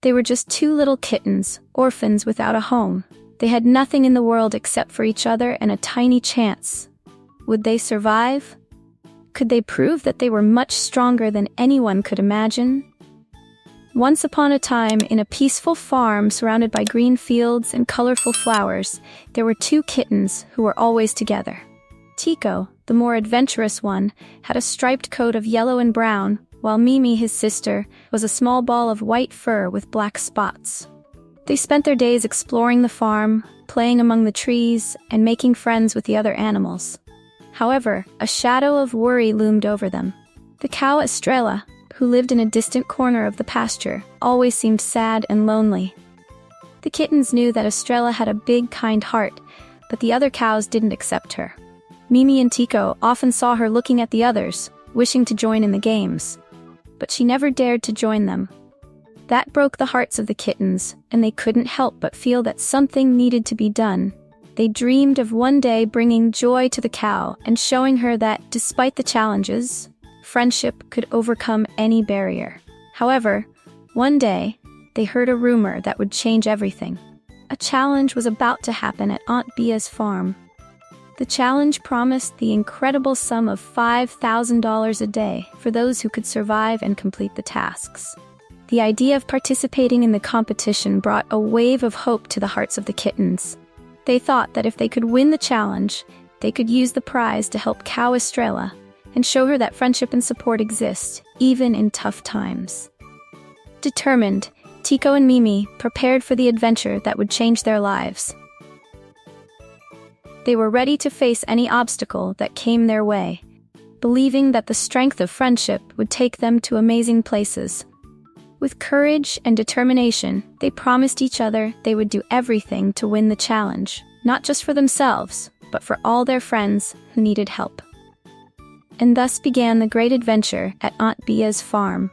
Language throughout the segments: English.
They were just two little kittens, orphans without a home. They had nothing in the world except for each other and a tiny chance. Would they survive? Could they prove that they were much stronger than anyone could imagine? Once upon a time, in a peaceful farm surrounded by green fields and colorful flowers, there were two kittens who were always together. Tico, the more adventurous one, had a striped coat of yellow and brown, while Mimi, his sister, was a small ball of white fur with black spots. They spent their days exploring the farm, playing among the trees, and making friends with the other animals. However, a shadow of worry loomed over them. The cow Estrella, who lived in a distant corner of the pasture, always seemed sad and lonely. The kittens knew that Estrella had a big, kind heart, but the other cows didn't accept her. Mimi and Tico often saw her looking at the others, wishing to join in the games. But she never dared to join them. That broke the hearts of the kittens, and they couldn't help but feel that something needed to be done. They dreamed of one day bringing joy to the cow and showing her that, despite the challenges, friendship could overcome any barrier. However, one day, they heard a rumor that would change everything. A challenge was about to happen at Aunt Bea's farm. The challenge promised the incredible sum of $5,000 a day for those who could survive and complete the tasks. The idea of participating in the competition brought a wave of hope to the hearts of the kittens. They thought that if they could win the challenge, they could use the prize to help cow Estrella and show her that friendship and support exist, even in tough times. Determined, Tico and Mimi prepared for the adventure that would change their lives. They were ready to face any obstacle that came their way, believing that the strength of friendship would take them to amazing places. With courage and determination, they promised each other they would do everything to win the challenge, not just for themselves, but for all their friends who needed help. And thus began the great adventure at Aunt Bea's farm,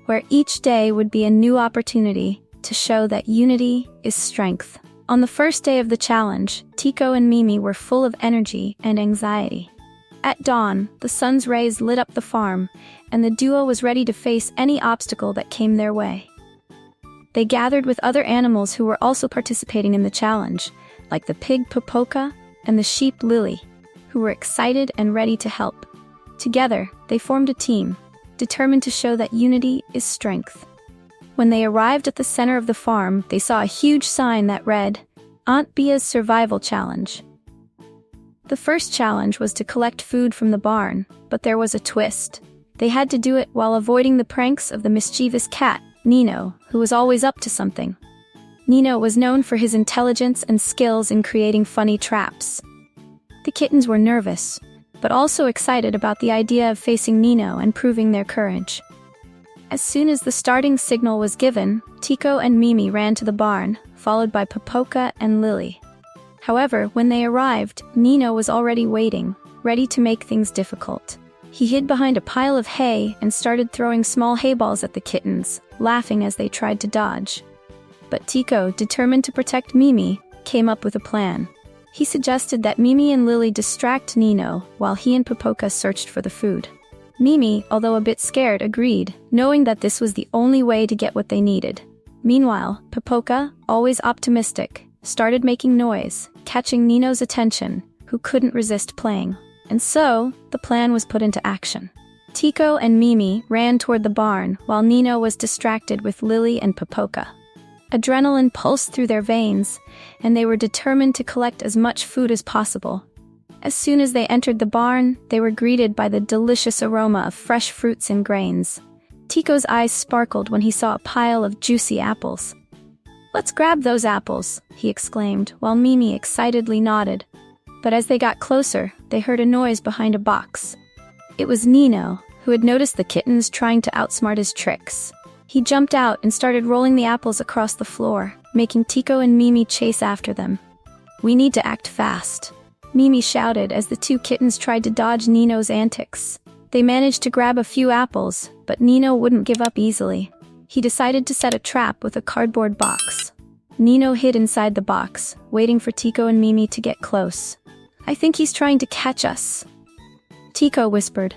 where each day would be a new opportunity to show that unity is strength. On the first day of the challenge, Tico and Mimi were full of energy and anxiety. At dawn, the sun's rays lit up the farm, and the duo was ready to face any obstacle that came their way. They gathered with other animals who were also participating in the challenge, like the pig Popoka and the sheep Lily, who were excited and ready to help. Together, they formed a team, determined to show that unity is strength. When they arrived at the center of the farm, they saw a huge sign that read, Aunt Bea's Survival Challenge. The first challenge was to collect food from the barn, but there was a twist. They had to do it while avoiding the pranks of the mischievous cat, Nino, who was always up to something. Nino was known for his intelligence and skills in creating funny traps. The kittens were nervous, but also excited about the idea of facing Nino and proving their courage. As soon as the starting signal was given, Tico and Mimi ran to the barn, followed by Popoka and Lily. However, when they arrived, Nino was already waiting, ready to make things difficult. He hid behind a pile of hay and started throwing small hay balls at the kittens, laughing as they tried to dodge. But Tico, determined to protect Mimi, came up with a plan. He suggested that Mimi and Lily distract Nino while he and Popoka searched for the food. Mimi, although a bit scared, agreed, knowing that this was the only way to get what they needed. Meanwhile, Popoka, always optimistic, started making noise, catching Nino's attention, who couldn't resist playing. And so, the plan was put into action. Tico and Mimi ran toward the barn while Nino was distracted with Lily and Popoka. Adrenaline pulsed through their veins, and they were determined to collect as much food as possible. As soon as they entered the barn, they were greeted by the delicious aroma of fresh fruits and grains. Tico's eyes sparkled when he saw a pile of juicy apples. "Let's grab those apples," he exclaimed, while Mimi excitedly nodded. But as they got closer, they heard a noise behind a box. It was Nino, who had noticed the kittens trying to outsmart his tricks. He jumped out and started rolling the apples across the floor, making Tico and Mimi chase after them. "We need to act fast," Mimi shouted as the two kittens tried to dodge Nino's antics. They managed to grab a few apples, but Nino wouldn't give up easily. He decided to set a trap with a cardboard box. Nino hid inside the box, waiting for Tico and Mimi to get close. "I think he's trying to catch us," Tico whispered.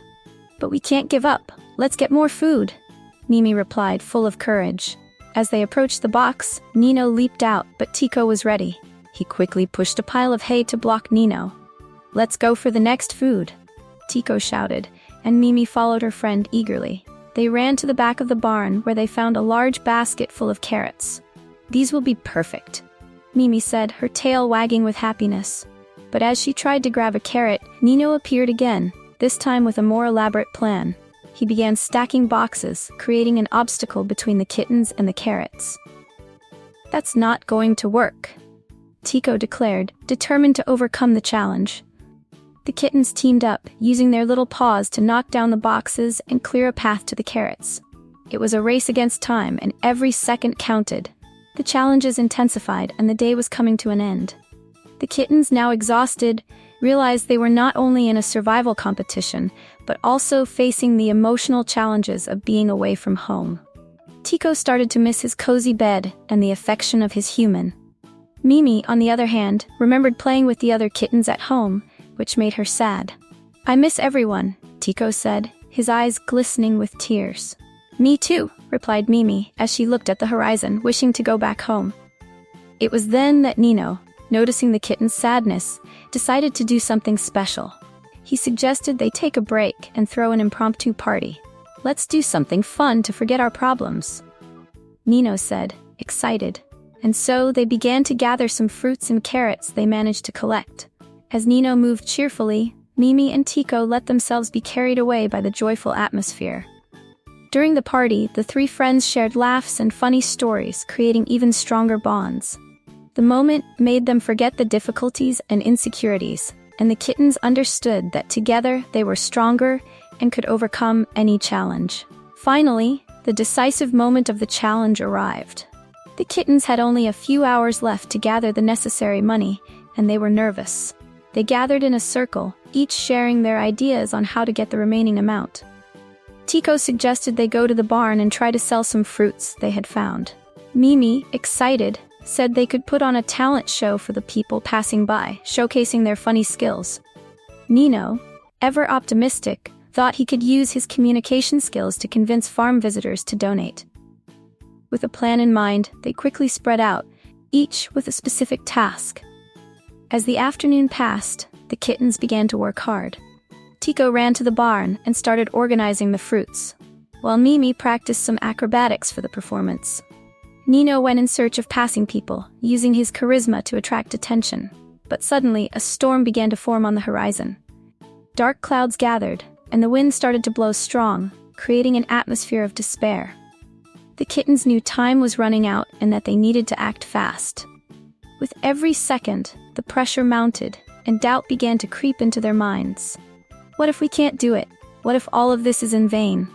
"But we can't give up. Let's get more food," Mimi replied, full of courage. As they approached the box, Nino leaped out, but Tico was ready. He quickly pushed a pile of hay to block Nino. "Let's go for the next food," Tico shouted, and Mimi followed her friend eagerly. They ran to the back of the barn where they found a large basket full of carrots. "These will be perfect," Mimi said, her tail wagging with happiness. But as she tried to grab a carrot, Nino appeared again, this time with a more elaborate plan. He began stacking boxes, creating an obstacle between the kittens and the carrots. "That's not going to work," Tico declared, determined to overcome the challenge. The kittens teamed up, using their little paws to knock down the boxes and clear a path to the carrots. It was a race against time, and every second counted. The challenges intensified, and the day was coming to an end. The kittens, now exhausted, realized they were not only in a survival competition, but also facing the emotional challenges of being away from home. Tico started to miss his cozy bed and the affection of his human. Mimi, on the other hand, remembered playing with the other kittens at home, which made her sad. "I miss everyone," Tico said, his eyes glistening with tears. "Me too," replied Mimi, as she looked at the horizon, wishing to go back home. It was then that Nino, noticing the kitten's sadness, decided to do something special. He suggested they take a break and throw an impromptu party. "Let's do something fun to forget our problems," Nino said, excited. And so they began to gather some fruits and carrots they managed to collect. As Nino moved cheerfully, Mimi and Tico let themselves be carried away by the joyful atmosphere. During the party, the three friends shared laughs and funny stories, creating even stronger bonds. The moment made them forget the difficulties and insecurities, and the kittens understood that together they were stronger and could overcome any challenge. Finally, the decisive moment of the challenge arrived. The kittens had only a few hours left to gather the necessary money, and they were nervous. They gathered in a circle, each sharing their ideas on how to get the remaining amount. Tico suggested they go to the barn and try to sell some fruits they had found. Mimi, excited, said they could put on a talent show for the people passing by, showcasing their funny skills. Nino, ever optimistic, thought he could use his communication skills to convince farm visitors to donate. With a plan in mind, they quickly spread out, each with a specific task. As the afternoon passed, the kittens began to work hard. Tico ran to the barn and started organizing the fruits, while Mimi practiced some acrobatics for the performance. Nino went in search of passing people, using his charisma to attract attention. But suddenly, a storm began to form on the horizon. Dark clouds gathered, and the wind started to blow strong, creating an atmosphere of despair. The kittens knew time was running out and that they needed to act fast. With every second, the pressure mounted, and doubt began to creep into their minds. "What if we can't do it? What if all of this is in vain?"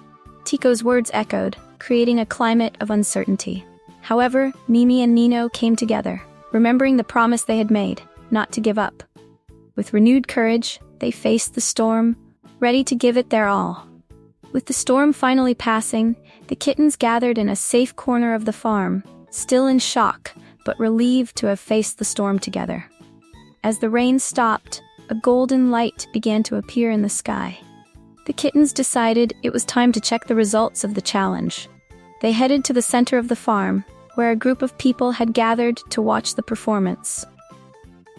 Tico's words echoed, creating a climate of uncertainty. However, Mimi and Nino came together, remembering the promise they had made, not to give up. With renewed courage, they faced the storm, ready to give it their all. With the storm finally passing, the kittens gathered in a safe corner of the farm, still in shock, but relieved to have faced the storm together. As the rain stopped, a golden light began to appear in the sky. The kittens decided it was time to check the results of the challenge. They headed to the center of the farm, where a group of people had gathered to watch the performance.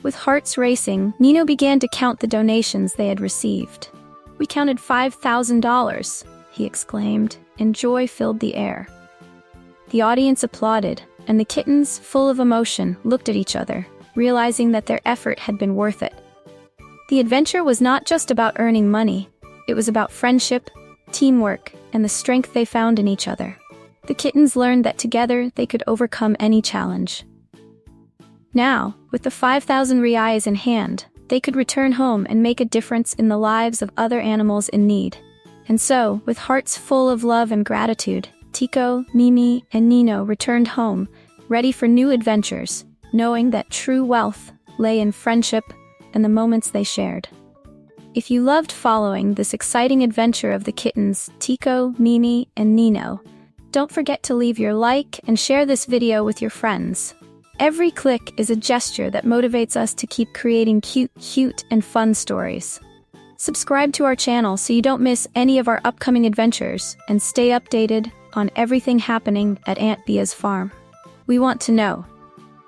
With hearts racing, Nino began to count the donations they had received. "We counted $5,000, he exclaimed, and joy filled the air. The audience applauded, and the kittens, full of emotion, looked at each other, realizing that their effort had been worth it. The adventure was not just about earning money, it was about friendship, teamwork, and the strength they found in each other. The kittens learned that together they could overcome any challenge. Now, with the 5,000 reais in hand, they could return home and make a difference in the lives of other animals in need. And so, with hearts full of love and gratitude, Tico, Mimi, and Nino returned home, ready for new adventures, knowing that true wealth lay in friendship and the moments they shared. If you loved following this exciting adventure of the kittens, Tico, Mimi, and Nino, don't forget to leave your like and share this video with your friends. Every click is a gesture that motivates us to keep creating cute, and fun stories. Subscribe to our channel so you don't miss any of our upcoming adventures, and stay updated on everything happening at Aunt Bea's farm. We want to know,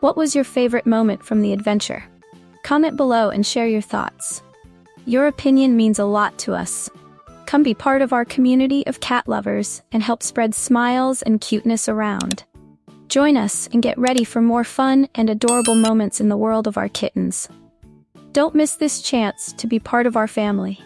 what was your favorite moment from the adventure? Comment below and share your thoughts. Your opinion means a lot to us. Come be part of our community of cat lovers and help spread smiles and cuteness around. Join us and get ready for more fun and adorable moments in the world of our kittens. Don't miss this chance to be part of our family.